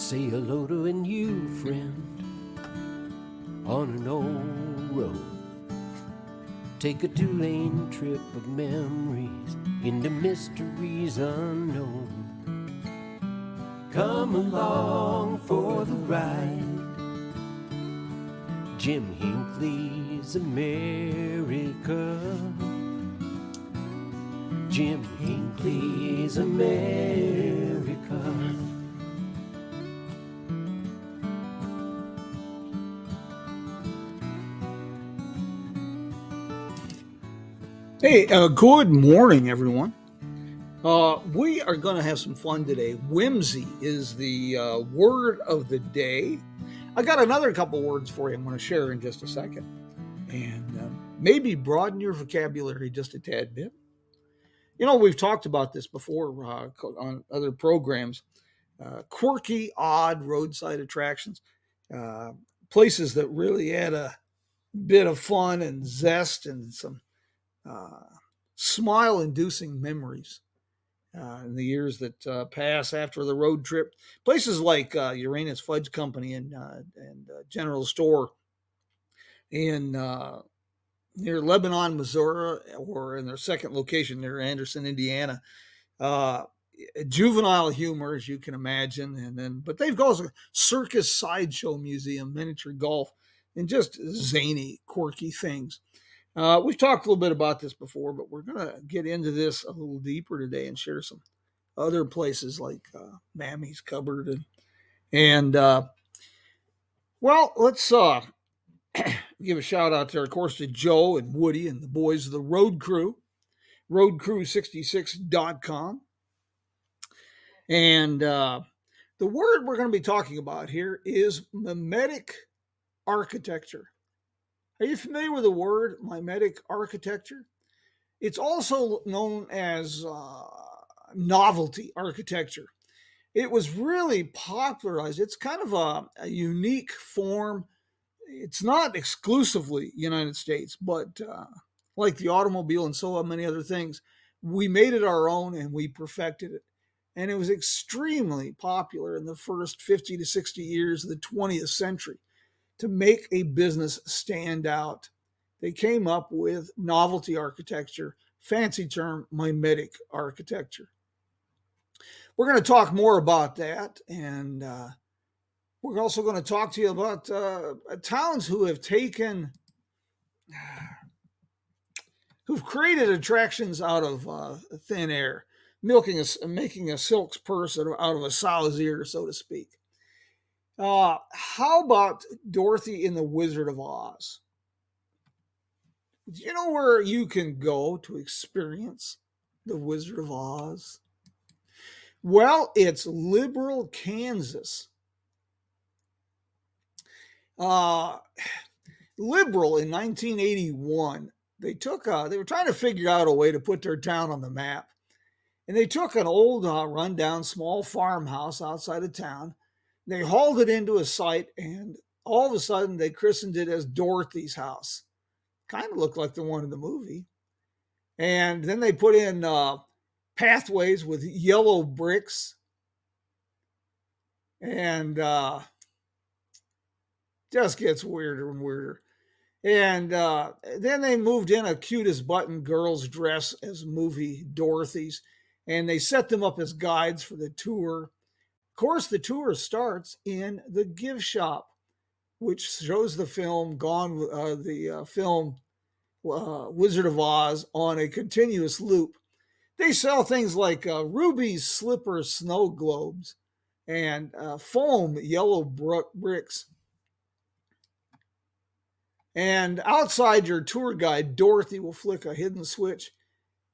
Say hello to a new friend on an old road. Take a two-lane trip of memories into mysteries unknown. Come along for the ride. Jim Hinckley's America. Jim Hinckley's America. Hey, good morning, everyone. We are going to have some fun today. Whimsy is the word of the day. I got another couple words for you I'm going to share in just a second. And maybe broaden your vocabulary just a tad bit. You know, we've talked about this before on other programs. Quirky, odd roadside attractions. Uh, Places that really add a bit of fun and zest and some uh, smile-inducing memories in the years that pass after the road trip. Places like Uranus Fudge Company and General Store in near Lebanon, Missouri, or in their second location near Anderson, Indiana. Uh, Juvenile humor, as you can imagine, but they've also circus sideshow museum, miniature golf, and just zany, quirky things. We've talked a little bit about this before, but we're going to get into this a little deeper today and share some other places like Mammy's Cupboard. And well, let's give a shout out there, of course, to Joe and Woody and the boys of the Road Crew, roadcrew66.com. And the word we're going to be talking about here is mimetic architecture. Are you familiar with the word mimetic architecture? It's also known as novelty architecture. It was really popularized. It's kind of a unique form. It's not exclusively United States, but like the automobile and so many other things, we made it our own and we perfected it. And it was extremely popular in the first 50 to 60 years of the 20th century to make a business stand out. They came up with novelty architecture, fancy term, mimetic architecture. We're going to talk more about that, and we're also going to talk to you about towns who've created attractions out of thin air, making a silk's purse out of a sow's ear, so to speak. How about Dorothy in the Wizard of Oz? Do you know where you can go to experience the Wizard of Oz? Well, it's Liberal, Kansas. Liberal in 1981, they were trying to figure out a way to put their town on the map. And they took an old rundown small farmhouse outside of town. They hauled it into a site, and all of a sudden they christened it as Dorothy's house. Kind of looked like the one in the movie. And then they put in pathways with yellow bricks. And just gets weirder and weirder. And then they moved in a cutest button girl's dress as movie Dorothy's, and they set them up as guides for the tour. Of course, the tour starts in the gift shop, which shows the film Wizard of Oz on a continuous loop. They sell things like rubies, slippers, snow globes, and foam yellow bricks. And outside, your tour guide, Dorothy, will flick a hidden switch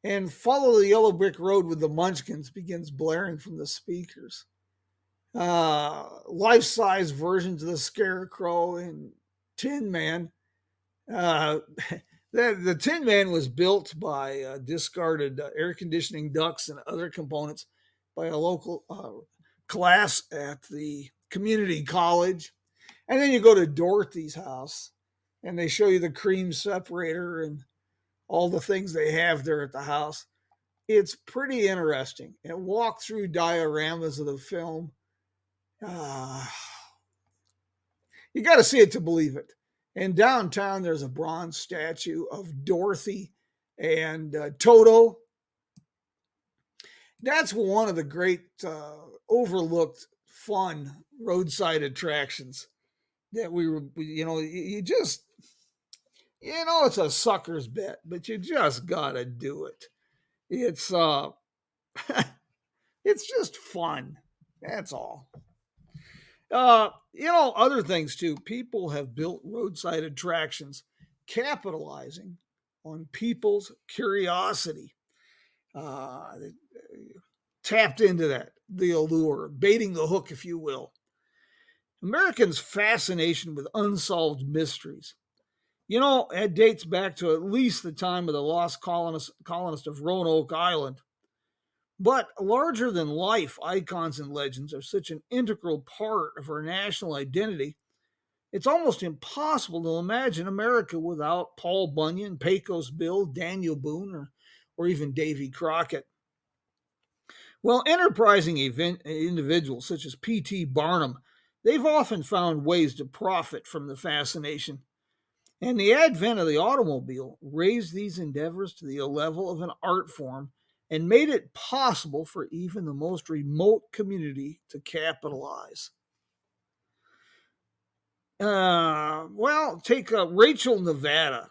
and Follow the Yellow Brick Road with the Munchkins begins blaring from the speakers. Life-size versions of the Scarecrow and Tin Man. The Tin Man was built by discarded air conditioning ducts and other components by a local class at the community college. And then you go to Dorothy's house and they show you the cream separator and all the things they have there at the house. It's pretty interesting. And walk through dioramas of the film. Uh, you got to see it to believe it. And downtown, there's a bronze statue of Dorothy and Toto. That's one of the great overlooked, fun roadside attractions that you just, it's a sucker's bet, but you just got to do it. It's, it's just fun. That's all. Other things too. People have built roadside attractions capitalizing on people's curiosity. They tapped into that, the allure, baiting the hook, if you will. Americans' fascination with unsolved mysteries. It dates back to at least the time of the lost colonist of Roanoke Island. But larger than life icons and legends are such an integral part of our national identity. It's almost impossible to imagine America without Paul Bunyan, Pecos Bill, Daniel Boone, or even Davy Crockett. Well, enterprising individuals such as P.T. Barnum, they've often found ways to profit from the fascination. And the advent of the automobile raised these endeavors to the level of an art form and made it possible for even the most remote community to capitalize. Take Rachel, Nevada.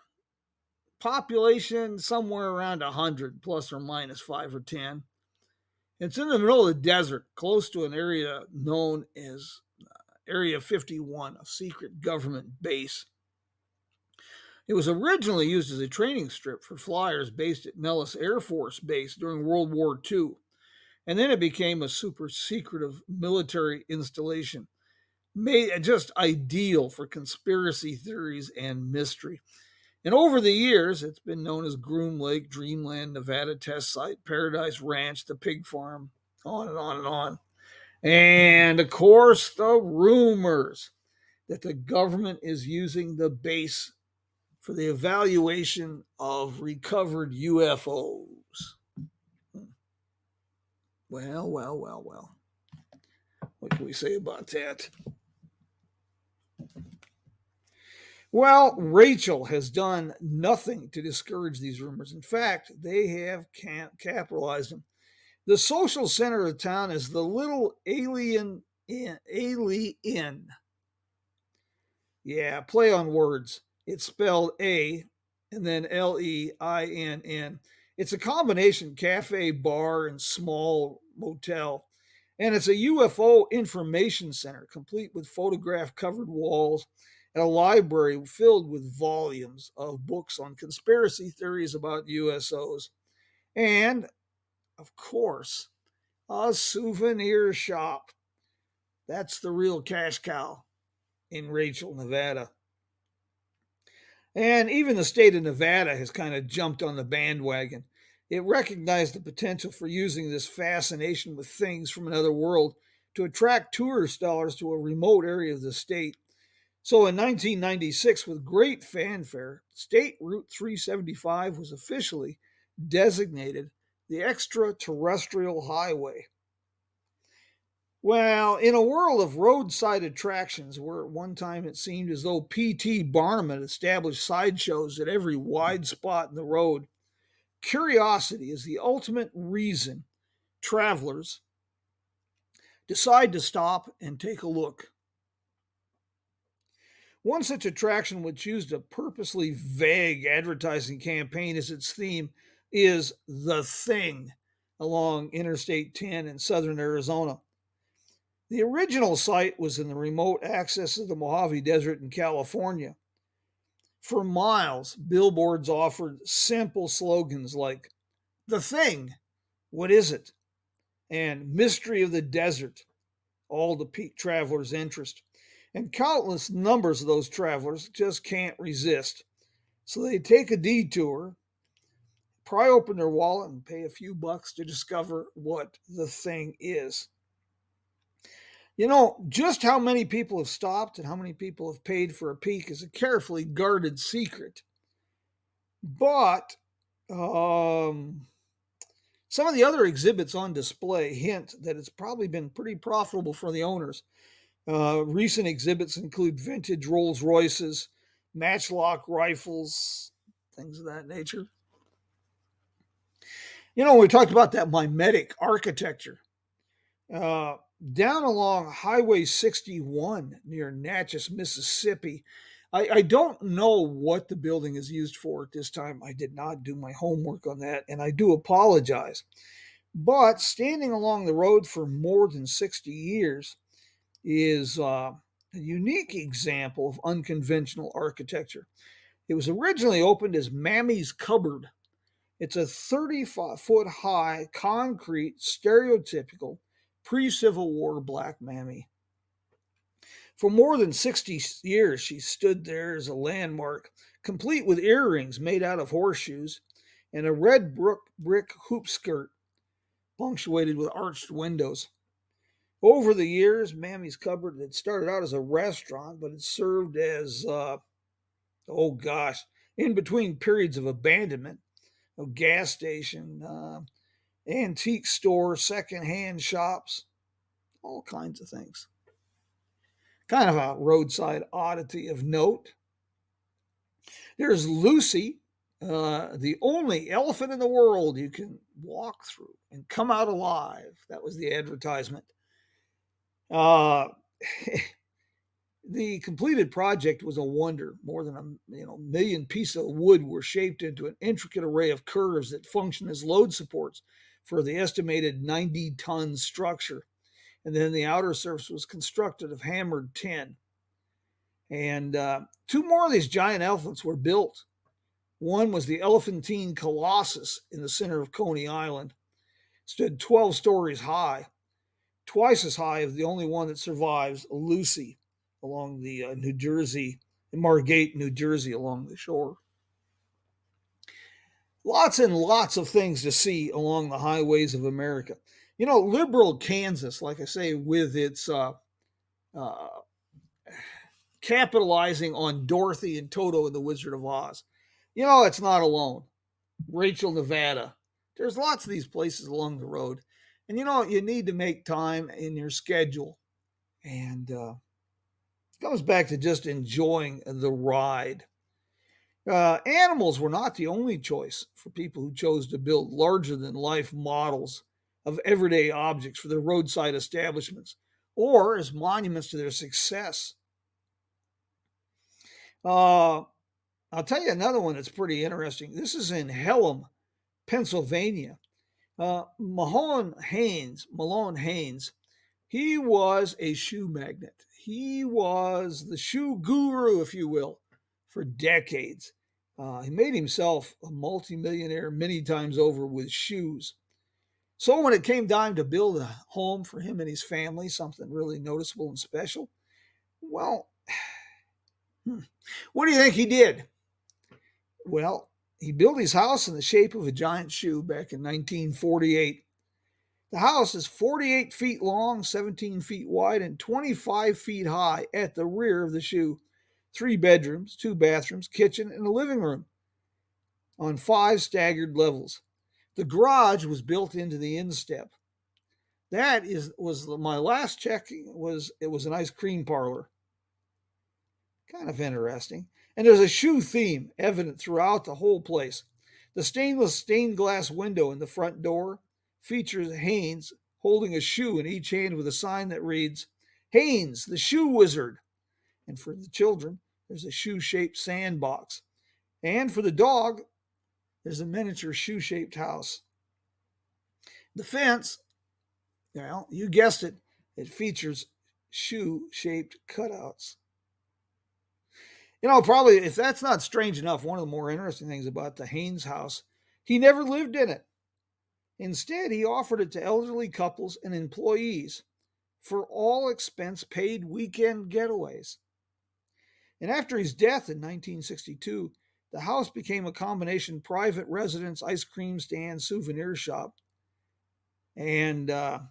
Population somewhere around 100, plus or minus 5 or 10. It's in the middle of the desert, close to an area known as Area 51, a secret government base. It was originally used as a training strip for flyers based at Nellis Air Force Base during World War II, and then it became a super secretive military installation, made just ideal for conspiracy theories and mystery. And over the years, it's been known as Groom Lake, Dreamland, Nevada Test Site, Paradise Ranch, the Pig Farm, on and on and on. And of course, the rumors that the government is using the base for the evaluation of recovered UFOs. Well. What can we say about that? Well, Rachel has done nothing to discourage these rumors. In fact, they have capitalized them. The social center of town is the little alien inn. Yeah, play on words. It's spelled A and then Leinn. It's a combination cafe, bar, and small motel. And it's a UFO information center, complete with photograph covered walls and a library filled with volumes of books on conspiracy theories about USOs. And, of course, a souvenir shop. That's the real cash cow in Rachel, Nevada. And even the state of Nevada has kind of jumped on the bandwagon. It recognized the potential for using this fascination with things from another world to attract tourist dollars to a remote area of the state. So in 1996, with great fanfare, State Route 375 was officially designated the extraterrestrial highway. Well, in a world of roadside attractions, where at one time it seemed as though P.T. Barnum had established sideshows at every wide spot in the road, curiosity is the ultimate reason travelers decide to stop and take a look. One such attraction, which used a purposely vague advertising campaign as its theme, is The Thing along Interstate 10 in southern Arizona. The original site was in the remote access of the Mojave Desert in California. For miles, billboards offered simple slogans like, "The Thing, what is it?" and "Mystery of the Desert," all to pique travelers' interest. And countless numbers of those travelers just can't resist. So they take a detour, pry open their wallet, and pay a few bucks to discover what the thing is. Just how many people have stopped and how many people have paid for a peek is a carefully guarded secret. But Some of the other exhibits on display hint that it's probably been pretty profitable for the owners. Recent exhibits include vintage Rolls Royces, matchlock rifles, things of that nature. We talked about that mimetic architecture. Uh, Down along Highway 61 near Natchez, Mississippi. I don't know what the building is used for at this time. I did not do my homework on that, and I do apologize. But standing along the road for more than 60 years is a unique example of unconventional architecture. It was originally opened as Mammy's Cupboard. It's a 35-foot high concrete stereotypical pre-Civil War black mammy. For more than 60 years, she stood there as a landmark, complete with earrings made out of horseshoes and a red brick hoop skirt punctuated with arched windows. Over the years, Mammy's Cupboard had started out as a restaurant, but it served as, in between periods of abandonment, a gas station, antique store, secondhand shops, all kinds of things. Kind of a roadside oddity of note. There's Lucy, the only elephant in the world you can walk through and come out alive. That was the advertisement. The completed project was a wonder. More than a million pieces of wood were shaped into an intricate array of curves that function as load supports for the estimated 90-ton structure. And then the outer surface was constructed of hammered tin. And two more of these giant elephants were built. One was the Elephantine Colossus in the center of Coney Island. It stood 12 stories high, twice as high as the only one that survives, Lucy, along the Margate, New Jersey, along the shore. Lots and lots of things to see along the highways of America. Liberal Kansas, like I say, with its capitalizing on Dorothy and Toto and the Wizard of Oz. It's not alone. Rachel, Nevada. There's lots of these places along the road. And you need to make time in your schedule. And it comes back to just enjoying the ride. Animals were not the only choice for people who chose to build larger-than-life models of everyday objects for their roadside establishments or as monuments to their success. I'll tell you another one that's pretty interesting. This is in Pelham, Pennsylvania. Malone Haynes, he was a shoe magnet. He was the shoe guru, if you will, for decades. He made himself a multimillionaire many times over with shoes. So when it came time to build a home for him and his family, something really noticeable and special, well, what do you think he did? Well, he built his house in the shape of a giant shoe back in 1948. The house is 48 feet long, 17 feet wide, and 25 feet high at the rear of the shoe. 3 bedrooms, 2 bathrooms, kitchen, and a living room on 5 staggered levels. The garage was built into the instep. Was my last check. It was an ice cream parlor. Kind of interesting. And there's a shoe theme evident throughout the whole place. The stained glass window in the front door features Haynes holding a shoe in each hand with a sign that reads, Haynes, the Shoe Wizard. And for the children, there's a shoe-shaped sandbox. And for the dog, there's a miniature shoe-shaped house. The fence, well, you guessed it, it features shoe-shaped cutouts. Probably if that's not strange enough, one of the more interesting things about the Haynes house, he never lived in it. Instead, he offered it to elderly couples and employees for all expense paid weekend getaways. And after his death in 1962, the house became a combination private residence, ice cream stand, souvenir shop. And, there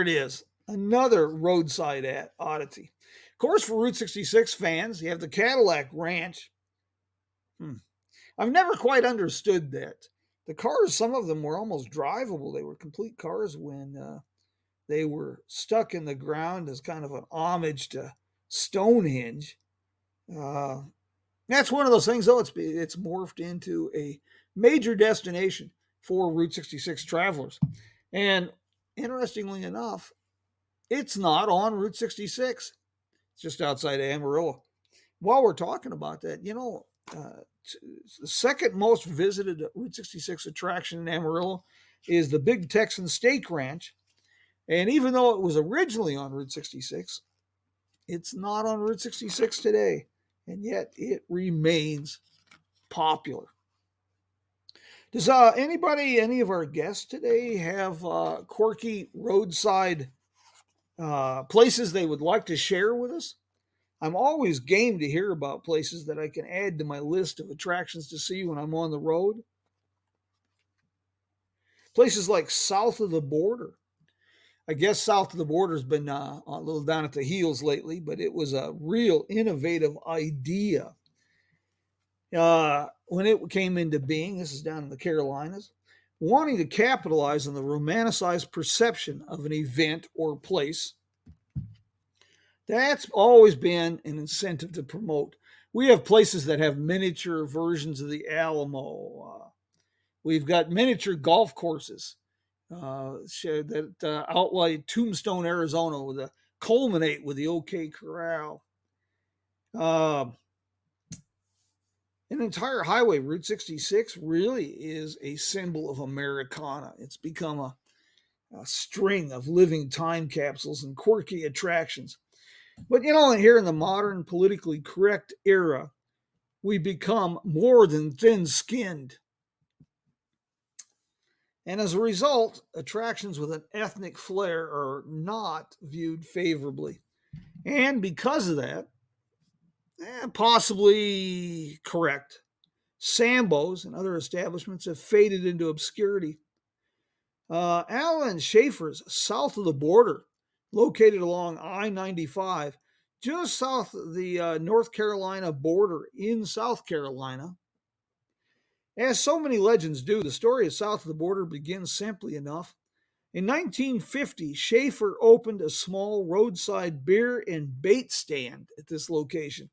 it is. Another roadside oddity. Of course, for Route 66 fans, you have the Cadillac Ranch. I've never quite understood that. The cars, some of them were almost drivable. They were complete cars when they were stuck in the ground as kind of an homage to Stonehenge. Uh, that's one of those things, though. It's morphed into a major destination for Route 66 travelers. And interestingly enough, it's not on Route 66. It's just outside of Amarillo. While we're talking about that, the second most visited Route 66 attraction in Amarillo is the Big Texan Steak Ranch. And even though it was originally on Route 66, it's not on Route 66 today. And yet it remains popular. Does any of our guests today have quirky roadside places they would like to share with us? I'm always game to hear about places that I can add to my list of attractions to see when I'm on the road. Places like south of the border. I guess south of the border has been a little down at the heels lately, but it was a real innovative idea when it came into being. This is down in the Carolinas, wanting to capitalize on the romanticized perception of an event or place. That's always been an incentive to promote. We have places that have miniature versions of the Alamo. We've got miniature golf courses that outline Tombstone, Arizona, with culminate with the OK Corral. An entire highway, Route 66, really is a symbol of Americana. It's become a string of living time capsules and quirky attractions. But here in the modern politically correct era, we become more than thin-skinned. And as a result, attractions with an ethnic flair are not viewed favorably. And because of that, possibly correct, Sambos and other establishments have faded into obscurity. Alan Shaeffer's south of the border, located along I-95, just south of the North Carolina border in South Carolina. As so many legends do, the story of south of the border begins simply enough. In 1950, Shaeffer opened a small roadside beer and bait stand at this location.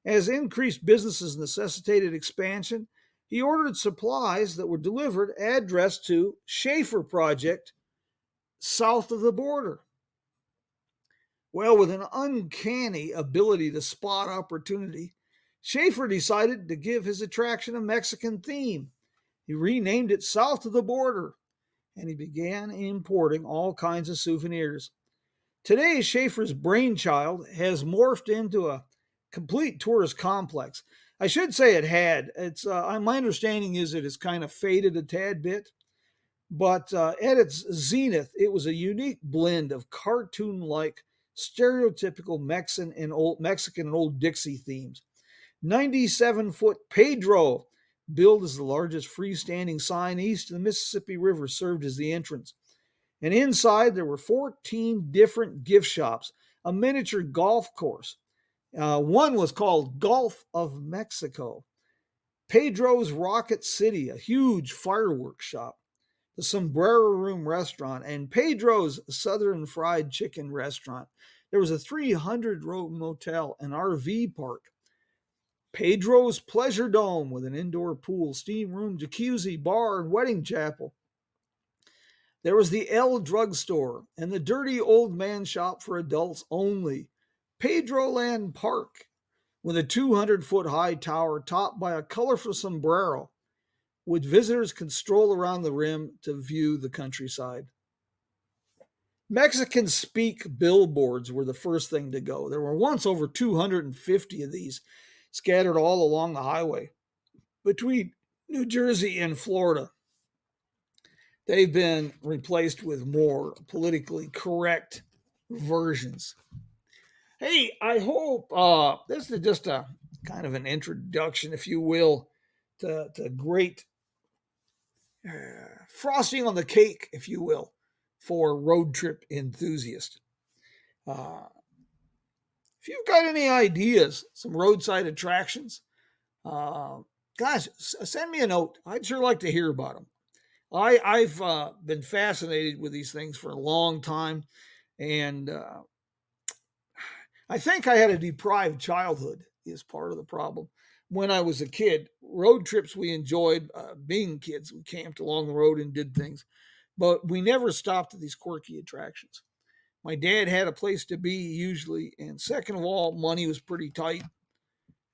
As increased businesses necessitated expansion, he ordered supplies that were delivered addressed to Shaeffer Project, south of the border. Well, with an uncanny ability to spot opportunity, Shaeffer decided to give his attraction a Mexican theme. He renamed it South of the Border, and he began importing all kinds of souvenirs. Today, Shaeffer's brainchild has morphed into a complete tourist complex. I should say it had. My understanding is it has kind of faded a tad bit, but at its zenith, it was a unique blend of cartoon-like, stereotypical Mexican and Old Dixie themes. 97-foot Pedro, billed as the largest freestanding sign east of the Mississippi River, served as the entrance. And inside, there were 14 different gift shops, a miniature golf course. One was called Gulf of Mexico. Pedro's Rocket City, a huge fireworks shop. The Sombrero Room Restaurant, and Pedro's Southern Fried Chicken Restaurant. There was a 300-room motel, an RV park. Pedro's Pleasure Dome with an indoor pool, steam room, jacuzzi, bar, and wedding chapel. There was the L Drugstore and the Dirty Old Man Shop for adults only. Pedroland Park with a 200-foot high tower topped by a colorful sombrero, which visitors can stroll around the rim to view the countryside. Mexican speak billboards were the first thing to go. There were once over 250 of these scattered all along the highway between New Jersey and Florida. They've been replaced with more politically correct versions. Hey, I hope this is just a kind of an introduction, if you will, to great frosting on the cake, if you will, for road trip enthusiasts. If you've got any ideas, some roadside attractions, Guys, send me a note. I'd sure like to hear about them. I've been fascinated with these things for a long time, and I think I had a deprived childhood is part of the problem. When I was a kid, road trips we enjoyed. Being kids, we camped along the road and did things, but we never stopped at these quirky attractions. My dad had a place to be usually, and second of all, money was pretty tight,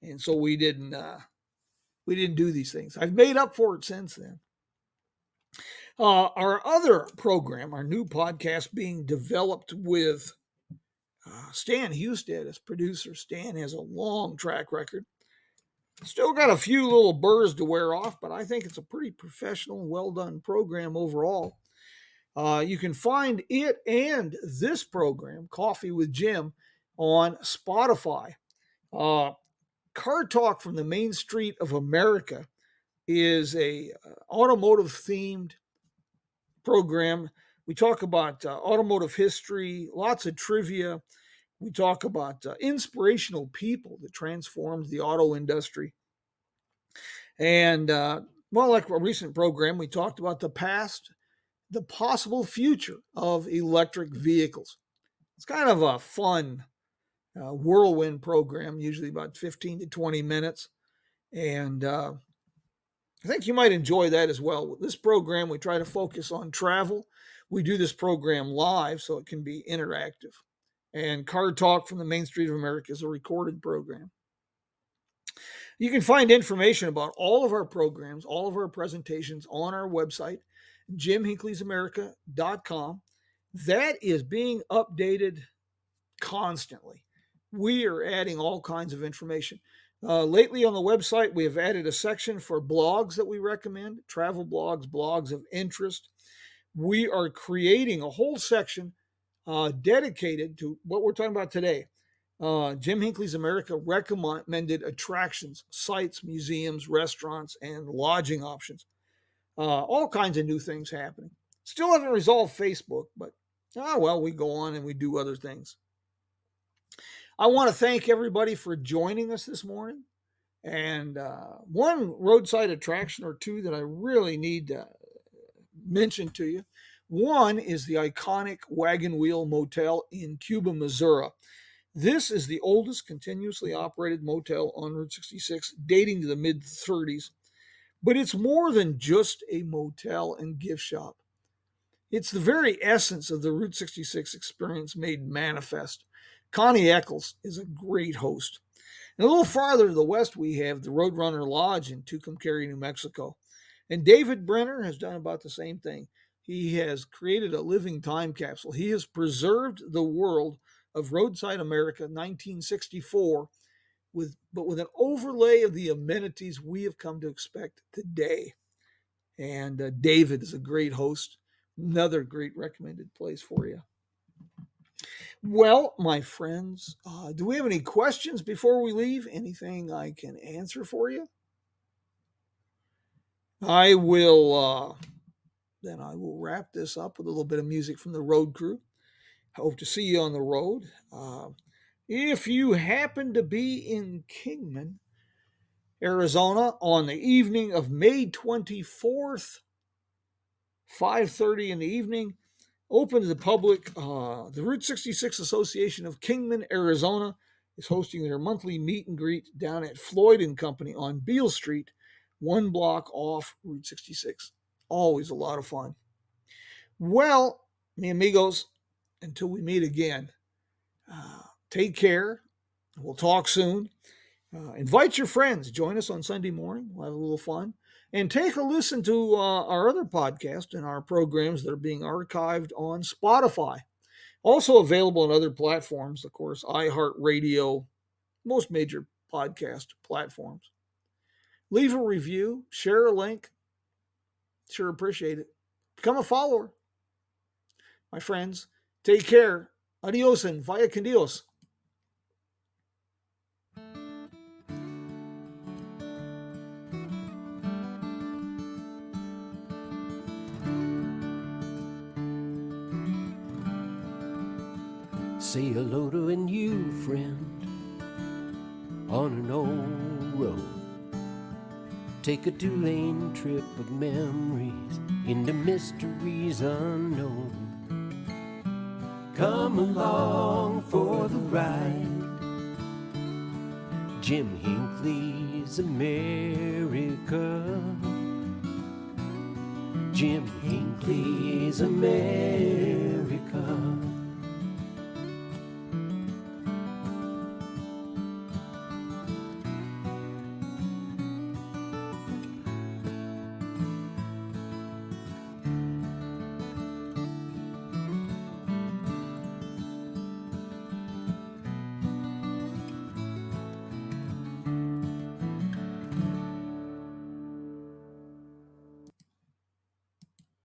and so we didn't do these things. I've made up for it since then. Our other program, our new podcast being developed with Stan Husted as producer. Stan has a long track record. Still got a few little burrs to wear off, but I think it's a pretty professional and well done program overall. You can find it and this program, Coffee with Jim, on Spotify. Car Talk from the Main Street of America is a automotive themed program. We talk about automotive history, lots of trivia. We talk about inspirational people that transformed the auto industry. And, like a recent program, we talked about the past, the possible future of electric vehicles. It's kind of a fun whirlwind program, usually about 15 to 20 minutes. And I think you might enjoy that as well. With this program, we try to focus on travel. We do this program live so it can be interactive. And Car Talk from the Main Street of America is a recorded program. You can find information about all of our programs, all of our presentations on our website, jimhinckleysamerica.com. That is being updated constantly. We are adding all kinds of information. Lately on the website, we have added a section for blogs that we recommend, travel blogs, blogs of interest. We are creating a whole section dedicated to what we're talking about today. Jim Hinckley's America recommended attractions, sites, museums, restaurants, and lodging options. All kinds of new things happening. Still haven't resolved Facebook, but we go on and we do other things. I want to thank everybody for joining us this morning. And one roadside attraction or two that I really need to mention to you. One is the iconic Wagon Wheel Motel in Cuba, Missouri. This is the oldest continuously operated motel on Route 66, dating to the mid-30s. But it's more than just a motel and gift shop. It's the very essence of the Route 66 experience made manifest. Connie Eccles is a great host. And a little farther to the west, we have the Roadrunner Lodge in Tucumcari, New Mexico. And David Brenner has done about the same thing. He has created a living time capsule. He has preserved the world of Roadside America 1964 with an overlay of the amenities we have come to expect today. And David is a great host. Another great recommended place for you. Well, my friends, do we have any questions before we leave? Anything I can answer for you? I will wrap this up with a little bit of music from the road crew. Hope to see you on the road. If you happen to be in Kingman, Arizona, on the evening of May 24th, 5:30 in the evening, open to the public. The Route 66 Association of Kingman, Arizona, is hosting their monthly meet and greet down at Floyd and Company on Beale Street, one block off Route 66. Always a lot of fun. Well, mi amigos, until we meet again, take care. We'll talk soon. Invite your friends. Join us on Sunday morning. We'll have a little fun. And take a listen to our other podcast and our programs that are being archived on Spotify. Also available on other platforms, of course, iHeartRadio, most major podcast platforms. Leave a review, share a link. Sure appreciate it. Become a follower. My friends, take care. Adios and vaya con Dios. Say hello to a new friend on an old road. Take a two-lane trip of memories into mysteries unknown. Come along for the ride. Jim Hinckley's America. Jim Hinckley's America.